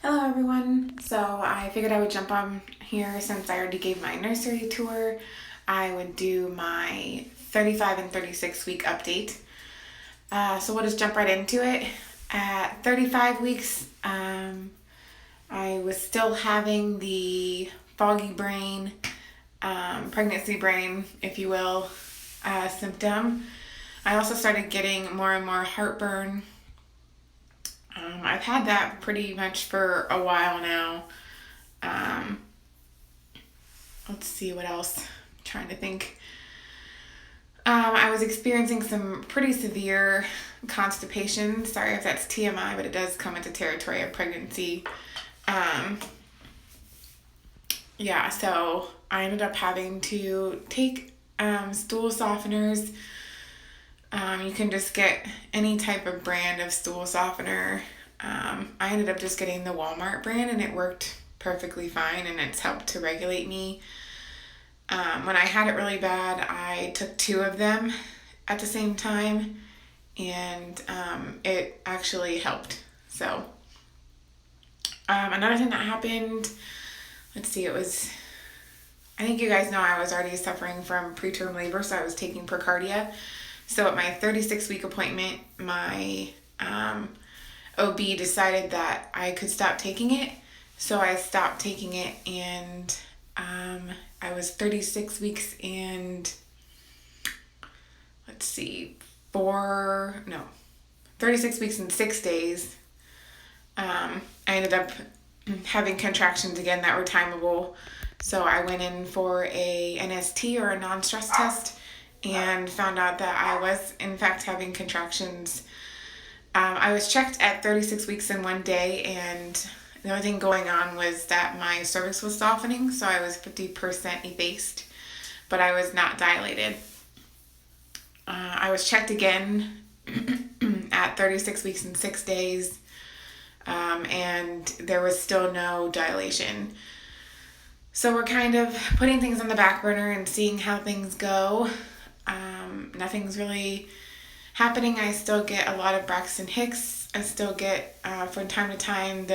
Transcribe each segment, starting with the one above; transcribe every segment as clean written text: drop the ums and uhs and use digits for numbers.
Hello everyone. So I figured I would jump on here since I already gave my nursery tour. I would do my 35 and 36 week update. So we'll just jump right into it. At 35 weeks, I was still having the foggy brain, pregnancy brain, if you will, symptom. I also started getting more and more heartburn. I've had that pretty much for a while now. Um, let's see what else. I'm trying to think. I was experiencing some pretty severe constipation. Sorry if that's TMI, but it does come into territory of pregnancy. Um, yeah, so I ended up having to take stool softeners. You can just get any type of brand of stool softener. I ended up just getting the Walmart brand and it worked perfectly fine and it's helped to regulate me. When I had it really bad, I took two of them at the same time and it actually helped. So, another thing that happened, let's see, I think you guys know I was already suffering from preterm labor, so I was taking Procardia. So at my 36-week appointment, my OB decided that I could stop taking it. So I stopped taking it and I was 36 weeks and let's see, 36 weeks and 6 days. I ended up having contractions again that were timeable. So I went in for a NST or a non-stress test and found out that I was in fact having contractions. I was checked at 36 weeks in one day, and the only thing going on was that my cervix was softening, so I was 50% effaced, but I was not dilated. I was checked again at 36 weeks and 6 days, and there was still no dilation. So we're kind of putting things on the back burner and seeing how things go. Nothing's really happening. I still get a lot of Braxton Hicks. I still get, from time to time,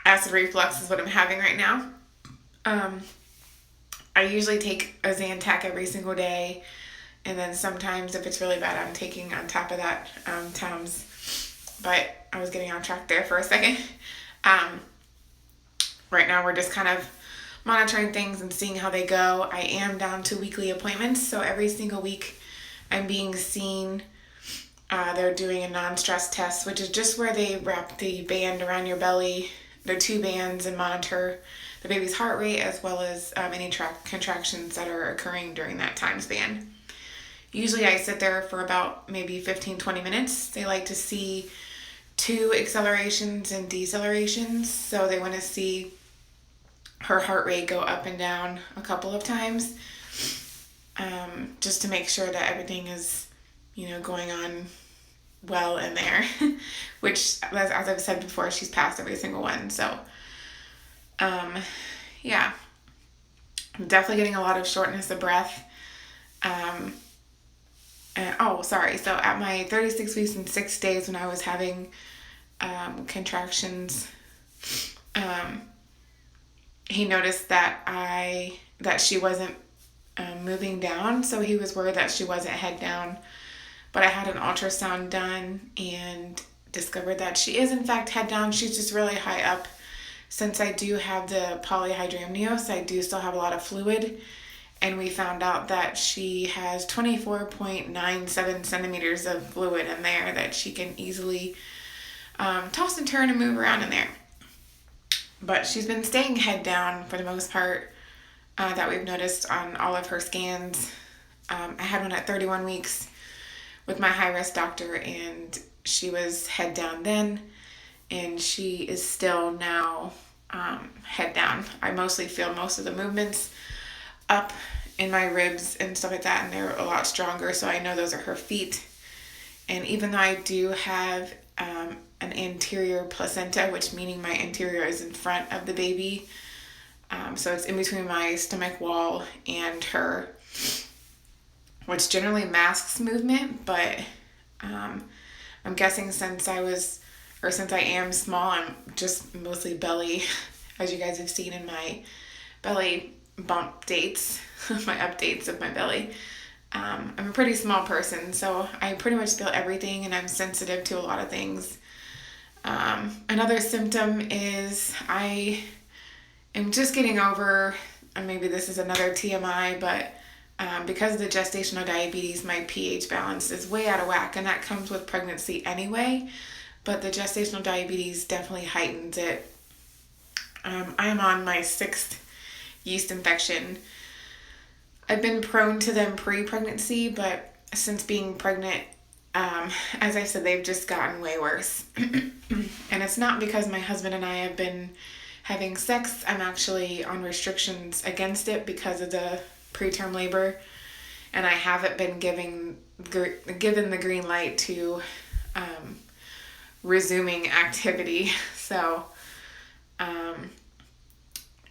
acid reflux is what I'm having right now. I usually take a Zantac every single day, and then sometimes if it's really bad, I'm taking on top of that Tums. But I was getting on track there for a second. Right now we're just kind of monitoring things and seeing how they go. I am down to weekly appointments, so every single week I'm being seen. They're doing a non-stress test, which is just where they wrap the band around your belly. They're two bands and monitor the baby's heart rate as well as any contractions that are occurring during that time span. Usually I sit there for about maybe 15-20 minutes. They like to see 2 accelerations and decelerations, so they want to see her heart rate go up and down a couple of times, just to make sure that everything is, going on well in there, which, as I've said before, she's passed every single one. So, yeah, I'm definitely getting a lot of shortness of breath. So at my 36 weeks and 6 days when I was having contractions, he noticed that she wasn't moving down, so he was worried that she wasn't head down. But I had an ultrasound done and discovered that she is in fact head down. She's just really high up. Since I do have the polyhydramnios, I do still have a lot of fluid. And we found out that she has 24.97 centimeters of fluid in there that she can easily toss and turn and move around in there. But she's been staying head down for the most part, that we've noticed on all of her scans. I had one at 31 weeks with my high-risk doctor, and she was head down then, and she is still now head down. I mostly feel most of the movements up in my ribs and stuff like that, and they're a lot stronger, so I know those are her feet. And even though I do have an anterior placenta, which meaning my anterior is in front of the baby, so it's in between my stomach wall and her, which generally masks movement, but I'm guessing since I am small, I'm just mostly belly, as you guys have seen in my belly bump dates, my updates of my belly. I'm a pretty small person, so I pretty much feel everything, and I'm sensitive to a lot of things. Another symptom is I am just getting over, and maybe this is another TMI, but because of the gestational diabetes, my pH balance is way out of whack, and that comes with pregnancy anyway, but the gestational diabetes definitely heightens it. I am on my 6th yeast infection. I've been prone to them pre-pregnancy, but since being pregnant, as I said, they've just gotten way worse. And it's not because my husband and I have been having sex. I'm actually on restrictions against it because of the preterm labor, and I haven't been given the green light to resuming activity. So,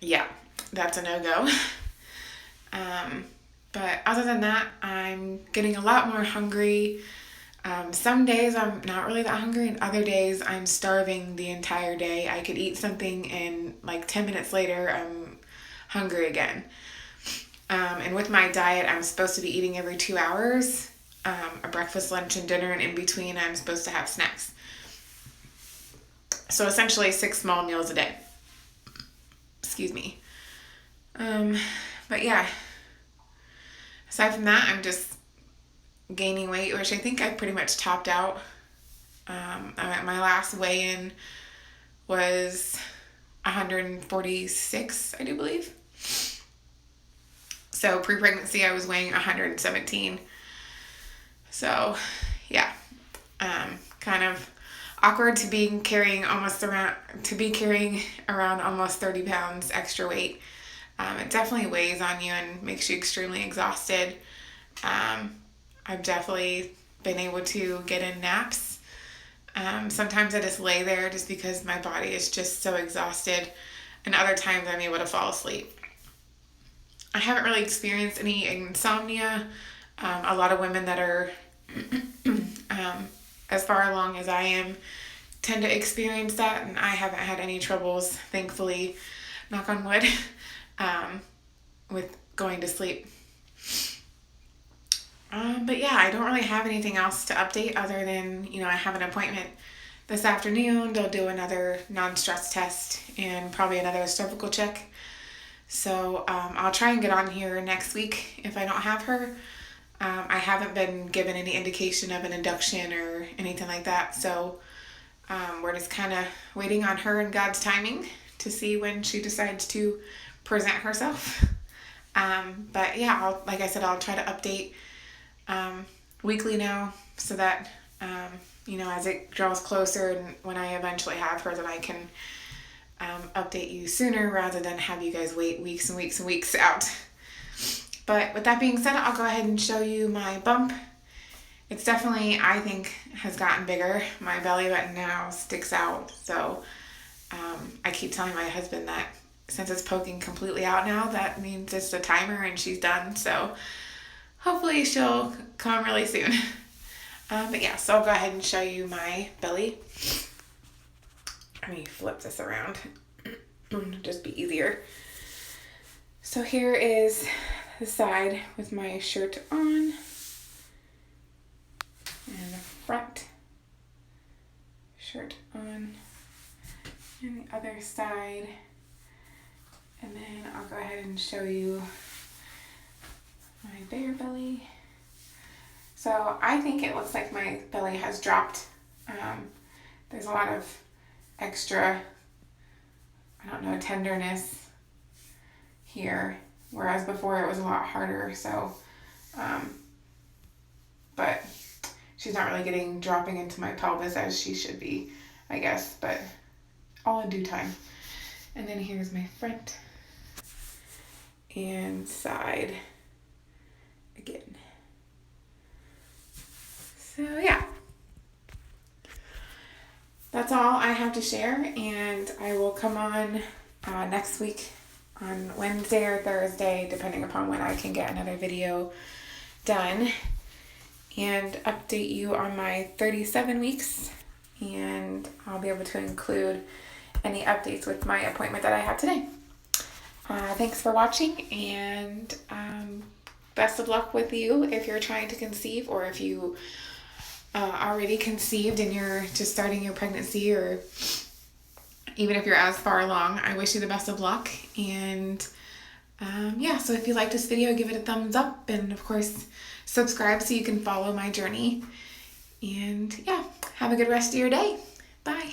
yeah, that's a no-go. But other than that, I'm getting a lot more hungry. Some days I'm not really that hungry, and other days I'm starving the entire day. I could eat something and like 10 minutes later I'm hungry again. And with my diet, I'm supposed to be eating every 2 hours, a breakfast, lunch, and dinner, and in between I'm supposed to have snacks. So essentially 6 small meals a day. Excuse me. But yeah, aside from that, I'm just gaining weight, which I think I pretty much topped out. My last weigh-in was 146, I do believe. So pre-pregnancy, I was weighing 117. So yeah, kind of awkward to be carrying around almost 30 pounds extra weight. It definitely weighs on you and makes you extremely exhausted. I've definitely been able to get in naps. Sometimes I just lay there just because my body is just so exhausted, and other times I'm able to fall asleep. I haven't really experienced any insomnia. A lot of women that are as far along as I am tend to experience that, and I haven't had any troubles, thankfully, knock on wood, with going to sleep. But yeah, I don't really have anything else to update other than, I have an appointment this afternoon. They'll do another non-stress test and probably another cervical check. So I'll try and get on here next week if I don't have her. I haven't been given any indication of an induction or anything like that. So we're just kind of waiting on her and God's timing to see when she decides to present herself. But yeah, like I said, I'll try to update weekly now so that, as it draws closer and when I eventually have her, that I can update you sooner rather than have you guys wait weeks and weeks and weeks out. But with that being said, I'll go ahead and show you my bump. It's definitely, I think, has gotten bigger. My belly button now sticks out. So I keep telling my husband that since it's poking completely out now, that means it's a timer and she's done. So hopefully she'll come really soon. But yeah, so I'll go ahead and show you my belly. Let me flip this around. It'll just be easier. So here is the side with my shirt on. And the front shirt on. And the other side. And then I'll go ahead and show you my bare belly. So I think it looks like my belly has dropped. There's a lot of extra, tenderness here, whereas before it was a lot harder. So, but she's not really dropping into my pelvis as she should be, I guess, but all in due time. And then here's my front and side again. So yeah, that's all I have to share, and I will come on next week on Wednesday or Thursday, depending upon when I can get another video done. and update you on my 37 weeks, and I'll be able to include any updates with my appointment that I have today. Thanks for watching, and best of luck with you if you're trying to conceive, or if you already conceived and you're just starting your pregnancy, or even if you're as far along. I wish you the best of luck. And so if you like this video, give it a thumbs up, and of course subscribe so you can follow my journey. And have a good rest of your day. Bye.